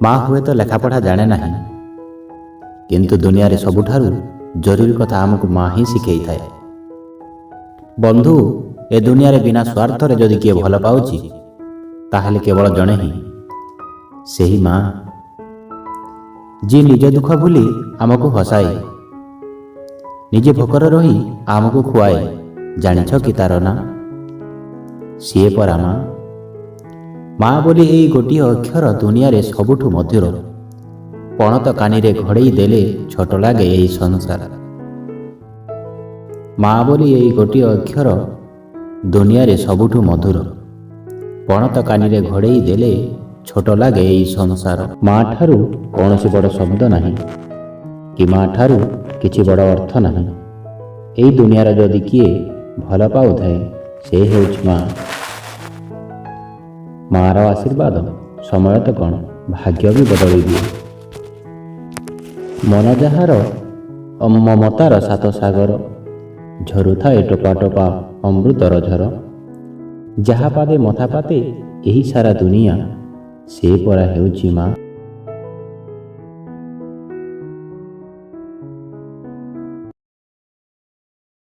ମା ହୁଏତ ଲେଖାପଢ଼ା ଜାଣେ ନାହିଁ, କିନ୍ତୁ ଦୁନିଆରେ ସବୁଠାରୁ ଜରୁରୀ କଥା ଆମକୁ ମା ହିଁ ଶିଖେଇଥାଏ। ବନ୍ଧୁ, ଏ ଦୁନିଆରେ ବିନା ସ୍ୱାର୍ଥରେ ଯଦି କିଏ ଭଲ ପାଉଛି ତାହେଲେ କେବଳ ଜଣେ ହିଁ, ସେହି ମା, ଯିଏ ନିଜ ଦୁଃଖ ଭୁଲି ଆମକୁ ହସାଏ, ନିଜେ ଭୋକରେ ରହି ଆମକୁ ଖୁଆଏ। ଜାଣିଛ କି ତାର ନାଁ? ସିଏ ପରା ମା। ମା ବୋଲି ଏଇ ଗୋଟିଏ ଅକ୍ଷର ଦୁନିଆରେ ସବୁଠୁ ମଧୁର। ପଣତ କାନିରେ ଘୋଡ଼େଇ ଦେଲେ ଛୋଟ ଲାଗେ ଏହି ସଂସାର। ମା ବୋଲି ଏଇ ଗୋଟିଏ ଅକ୍ଷର ଦୁନିଆରେ ସବୁଠୁ ମଧୁର। ପଣତ କାନିରେ ଘୋଡ଼େଇ ଦେଲେ ଛୋଟ ଲାଗେ ଏହି ସଂସାର। ମା ଠାରୁ କୌଣସି ବଡ଼ ଶବ୍ଦ ନାହିଁ, କି ମା ଠାରୁ କିଛି ବଡ଼ ଅର୍ଥ ନାହିଁ। ଏହି ଦୁନିଆର ଯଦି କିଏ ଭଲ ପାଉଥାଏ, ସେ ହେଉଛି ମା। ମା'ର ଆଶୀର୍ବାଦ ସମୟ ତ କ'ଣ, ଭାଗ୍ୟ ବି ବଦଳେଇ ଦିଏ। ମନ ଯାହାର ମମତାର ସାତ ସାଗର, ଝରୁଥାଏ ଟୋପା ଟୋପା ଅମୃତର ଝର। ଯାହା ପାଦେ ମଥା ପାତେ ଏହି ସାରା ଦୁନିଆ, ସେ ପରା ହେଉଛି ମା।